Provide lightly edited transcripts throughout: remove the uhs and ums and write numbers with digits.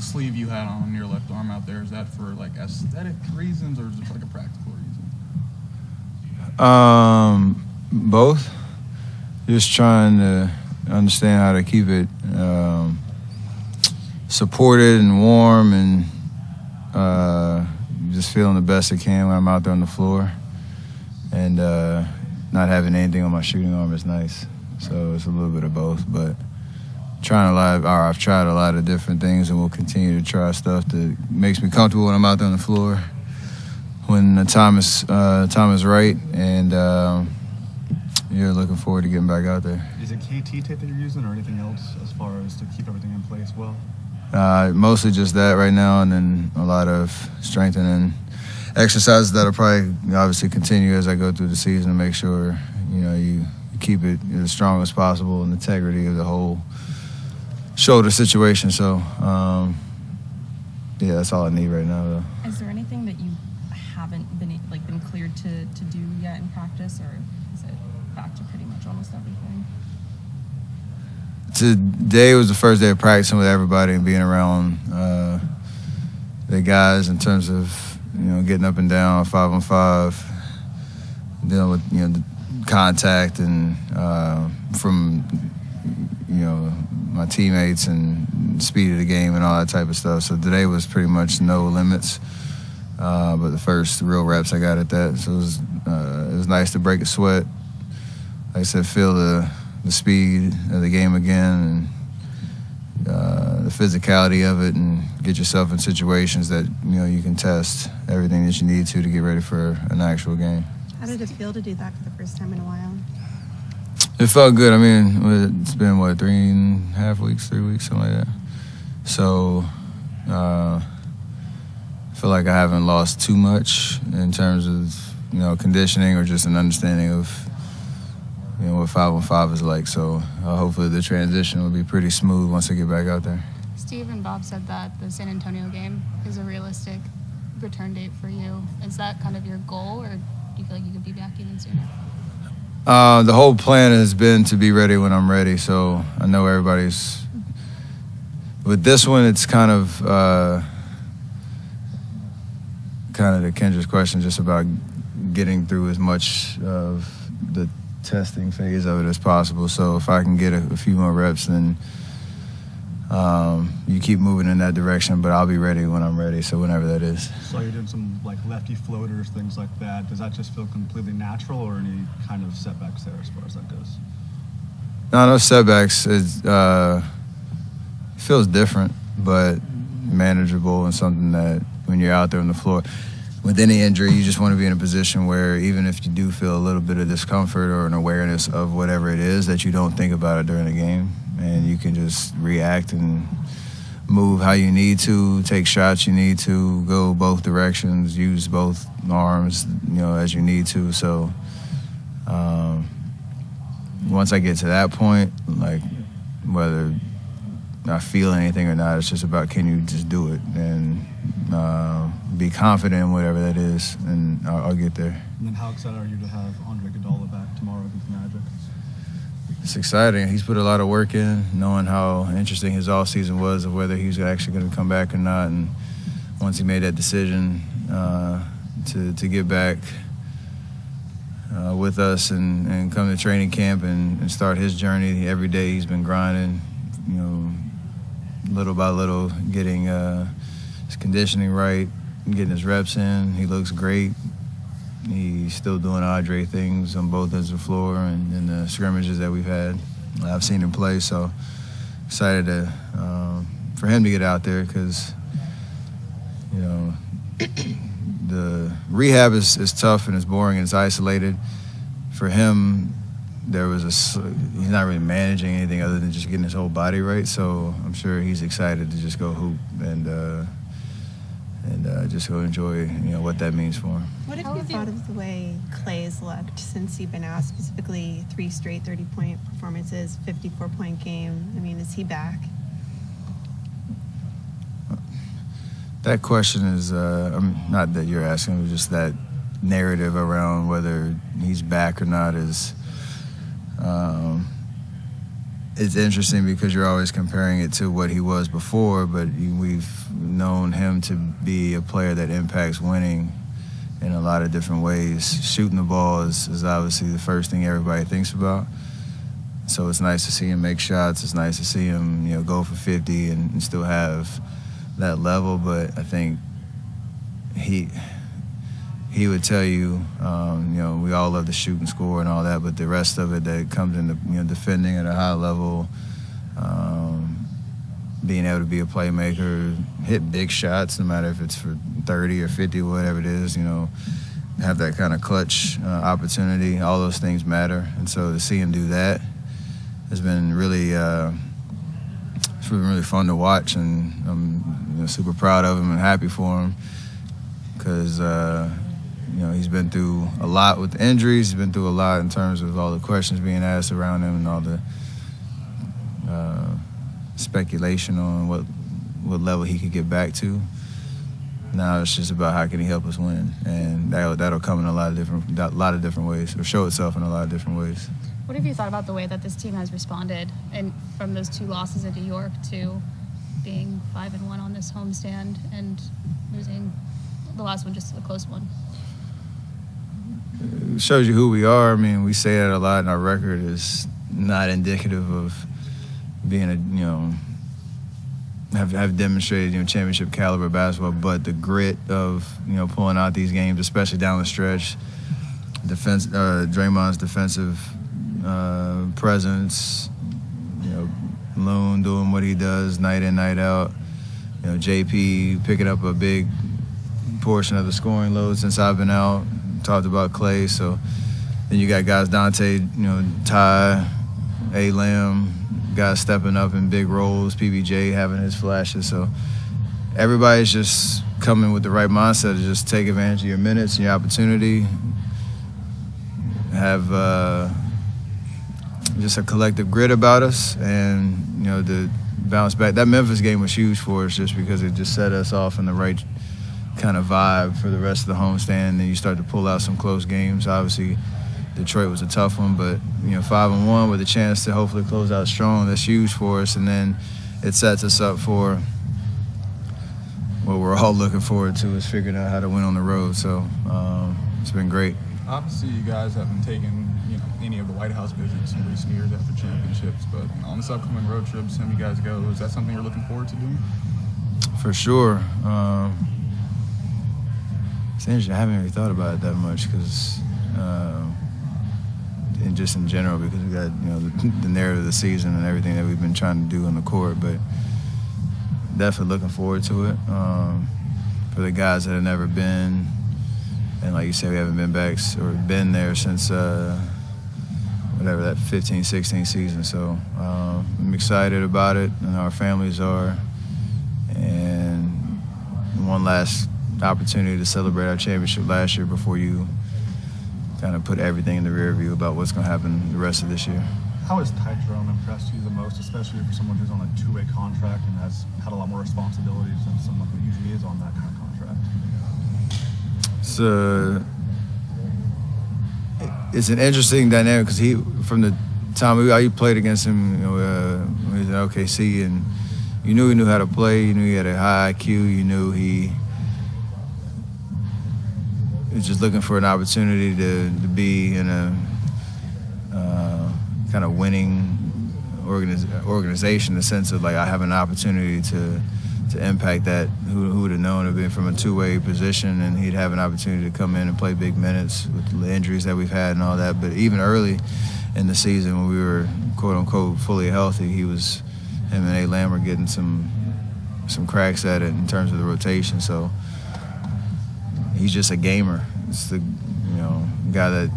the sleeve you had on your left arm out there, is that for like aesthetic reasons or is it like a practical reason? Both. Just trying to understand how to keep it supported and warm and just feeling the best I can when I'm out there on the floor. And not having anything on my shooting arm is nice. So it's a little bit of both, but I've tried a lot of different things and will continue to try stuff that makes me comfortable when I'm out there on the floor when the time is right, and you're looking forward to getting back out there. Is it KT tape that you're using or anything else as far as to keep everything in place well? Mostly just that right now, and then a lot of strengthening exercises that'll probably obviously continue as I go through the season to make sure, you keep it as strong as possible and integrity of the whole shoulder situation. So, yeah, that's all I need right now, though. Is there anything that you haven't been cleared to do yet in practice, or is it back to pretty much almost everything? Today was the first day of practicing with everybody and being around the guys in terms of, getting up and down 5-on-5, dealing with, the contact and from, my teammates and speed of the game and all that type of stuff. So today was pretty much no limits, but the first real reps I got at that. So it was nice to break a sweat. Like I said, feel the speed of the game again and the physicality of it, and get yourself in situations that you can test everything that you need to get ready for an actual game. How did it feel to do that for the first time in a while? It felt good. I mean, it's been 3.5 weeks, 3 weeks, something like that. So I feel like I haven't lost too much in terms of conditioning or just an understanding of what 5-on-5 is like. So hopefully the transition will be pretty smooth once I get back out there. Steve and Bob said that the San Antonio game is a realistic return date for you. Is that kind of your goal, or do you feel like you could be back even sooner? The whole plan has been to be ready when I'm ready. So I know everybody's with this one. It's kind of the Kendra's question, just about getting through as much of the testing phase of it as possible. So if I can get a few more reps, then you keep moving in that direction, but I'll be ready when I'm ready, so whenever that is. So you're doing some lefty floaters, things like that. Does that just feel completely natural, or any kind of setbacks there as far as that goes? No setbacks. It feels different, but manageable, and something that when you're out there on the floor, with any injury, you just want to be in a position where even if you do feel a little bit of discomfort or an awareness of whatever it is, that you don't think about it during the game, and you can just react and move how you need to, take shots you need to, go both directions, use both arms, as you need to. So once I get to that point, whether I feel anything or not, it's just about, can you just do it and be confident in whatever that is, and I'll get there. And then how excited are you to have Andre Iguodala back tomorrow against the Magic? It's exciting. He's put a lot of work in, knowing how interesting his offseason was, of whether he's actually going to come back or not. And once he made that decision to get back with us and come to training camp and start his journey, every day he's been grinding, little by little, getting his conditioning right, getting his reps in. He looks great. He's still doing Andre things on both ends of the floor and in the scrimmages that we've had. I've seen him play, so excited for him to get out there, because the rehab is tough and it's boring and it's isolated. For him, he's not really managing anything other than just getting his whole body right. So I'm sure he's excited to just go hoop and just go enjoy, what that means for him. What have you thought of the way Clay's looked since you've been out, specifically 3 straight 30-point performances, 54-point game? I mean, is he back? That question is, not that you're asking, just that narrative around whether he's back or not is, it's interesting because you're always comparing it to what he was before, but we've known him to be a player that impacts winning in a lot of different ways. Shooting the ball is obviously the first thing everybody thinks about. So it's nice to see him make shots. It's nice to see him, go for 50 and still have that level. But I think he would tell you, we all love to shoot and score and all that, but the rest of it that comes into, defending at a high level, being able to be a playmaker, hit big shots, no matter if it's for 30 or 50, whatever it is, have that kind of clutch opportunity. All those things matter. And so to see him do that has been really, it's been really fun to watch, and I'm super proud of him and happy for him because, he's been through a lot with the injuries. He's been through a lot in terms of all the questions being asked around him and all the speculation on what level he could get back to. Now it's just about how can he help us win, and that'll come in a lot of different ways, or show itself in a lot of different ways. What have you thought about the way that this team has responded, and from those 2 losses in New York to being 5-1 on this homestand and losing the last one, just a close one? It shows you who we are. I mean, we say that a lot, and our record is not indicative of being have demonstrated championship caliber basketball, but the grit of pulling out these games, especially down the stretch, Draymond's defensive presence, Loon doing what he does night in, night out, JP picking up a big portion of the scoring load since I've been out. Talked about Clay, so then you got guys Dante, Ty, A-Lam, guys stepping up in big roles, PBJ having his flashes. So everybody's just coming with the right mindset to just take advantage of your minutes and your opportunity. Have just a collective grit about us, and to bounce back. That Memphis game was huge for us just because it just set us off in the right kind of vibe for the rest of the homestand, and then you start to pull out some close games. Obviously, Detroit was a tough one, but 5-1 with a chance to hopefully close out strong. That's huge for us, and then it sets us up for what we're all looking forward to, is figuring out how to win on the road. So it's been great. Obviously, you guys haven't taken any of the White House visits in recent years after championships, but on this upcoming road trip, some of you guys go. Is that something you're looking forward to doing? For sure. It's interesting. I haven't really thought about it that much because, and just in general, because we got the narrative of the season and everything that we've been trying to do on the court. But definitely looking forward to it. For the guys that have never been, and like you said, we haven't been back or been there since whatever that 15-16 season. So I'm excited about it, and our families are. And one last opportunity to celebrate our championship last year before you kind of put everything in the rear view about what's going to happen the rest of this year. How has Ty Jerome impressed you the most, especially for someone who's on a 2-way contract and has had a lot more responsibilities than someone who usually is on that kind of contract? It's an interesting dynamic because from the time we played against him, when he was at OKC, and you knew he knew how to play. You knew he had a high IQ. You knew he was just looking for an opportunity to be in a kind of winning organization, in the sense of like, I have an opportunity to impact that. Who would have known it being from a 2-way position, and he'd have an opportunity to come in and play big minutes with the injuries that we've had and all that. But even early in the season, when we were quote unquote fully healthy, him and A-Lam were getting some cracks at it in terms of the rotation. So he's just a gamer. It's the guy that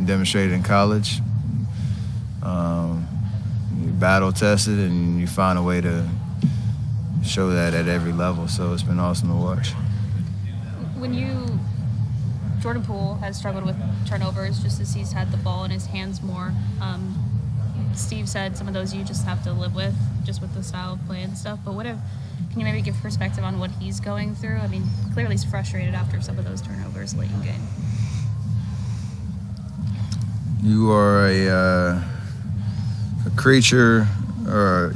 demonstrated in college. You battle tested, and you find a way to show that at every level. So it's been awesome to watch. Jordan Poole has struggled with turnovers just as he's had the ball in his hands more. Steve said some of those you just have to live with, just with the style of play and stuff. But can you maybe give perspective on what he's going through? I mean, clearly he's frustrated after some of those turnovers late in game. You are a creature, or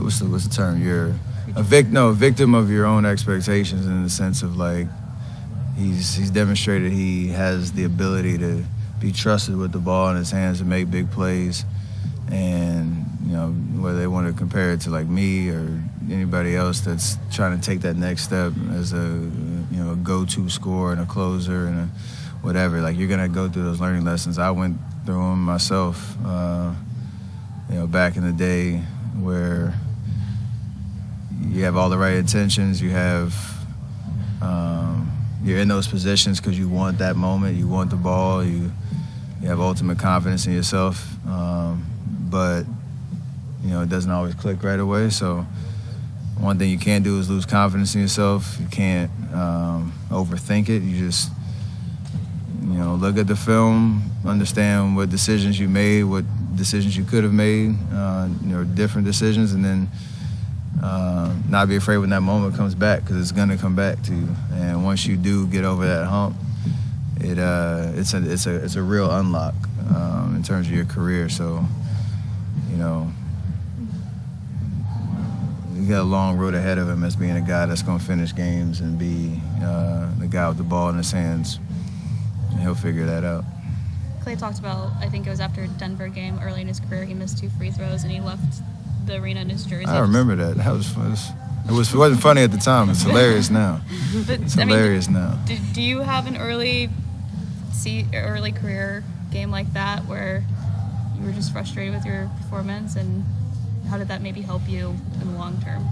what's the term? You're a victim of your own expectations, in the sense of like he's demonstrated he has the ability to be trusted with the ball in his hands and make big plays. And whether they want to compare it to like me or anybody else that's trying to take that next step as a go-to scorer and a closer and whatever, like you're gonna go through those learning lessons. I went through them myself, back in the day, where you have all the right intentions, you're in those positions because you want that moment, you want the ball, you have ultimate confidence in yourself, but it doesn't always click right away. So one thing you can't do is lose confidence in yourself. You can't overthink it. You just look at the film, understand what decisions you made, what decisions you could have made, different decisions, and then not be afraid when that moment comes back, because it's going to come back to you. And once you do get over that hump, it's a real unlock in terms of your career. So you got a long road ahead of him as being a guy that's going to finish games and be the guy with the ball in his hands, and he'll figure that out. Clay talked about, I think it was after a Denver game early in his career, he missed 2 free throws and he left the arena in his jersey. I remember that. That was fun. It wasn't funny at the time. It's hilarious now. But, it's hilarious now. Do you have an early career game like that where you were just frustrated with your performance, and how did that maybe help you in the long term?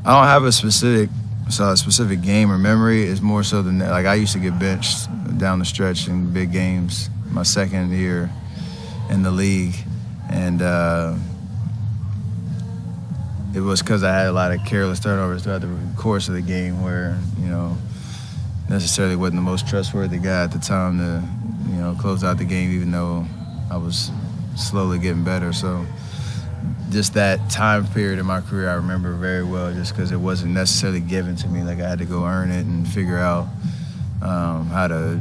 I don't have a specific game or memory. It's more so than like I used to get benched down the stretch in big games my second year in the league, and it was because I had a lot of careless turnovers throughout the course of the game, where necessarily wasn't the most trustworthy guy at the time to close out the game, even though I was slowly getting better. So just that time period in my career I remember very well, just because it wasn't necessarily given to me. Like I had to go earn it and figure out how to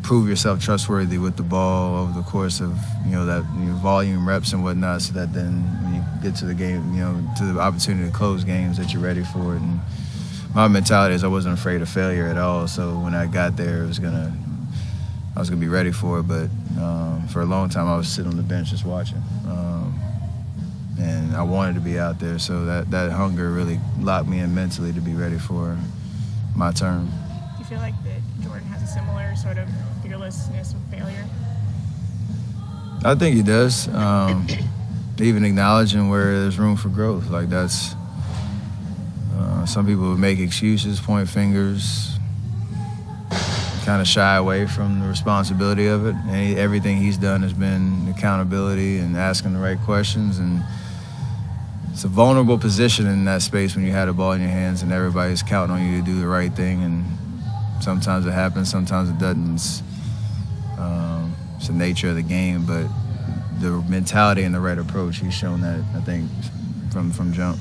prove yourself trustworthy with the ball over the course of that volume reps and whatnot, so that then when you get to the game, to the opportunity to close games, that you're ready for it. And my mentality is I wasn't afraid of failure at all. So when I got there, I was gonna be ready for it. But for a long time, I was sitting on the bench just watching, and I wanted to be out there. So that hunger really locked me in mentally to be ready for my turn. Do you feel like that Jordan has a similar sort of fearlessness with failure? I think he does. Even acknowledging where there's room for growth, like that's. Some people would make excuses, point fingers, kind of shy away from the responsibility of it. And everything he's done has been accountability and asking the right questions. And it's a vulnerable position in that space when you have the ball in your hands and everybody's counting on you to do the right thing. And sometimes it happens, sometimes it doesn't. It's the nature of the game, but the mentality and the right approach, he's shown that, I think, from jump.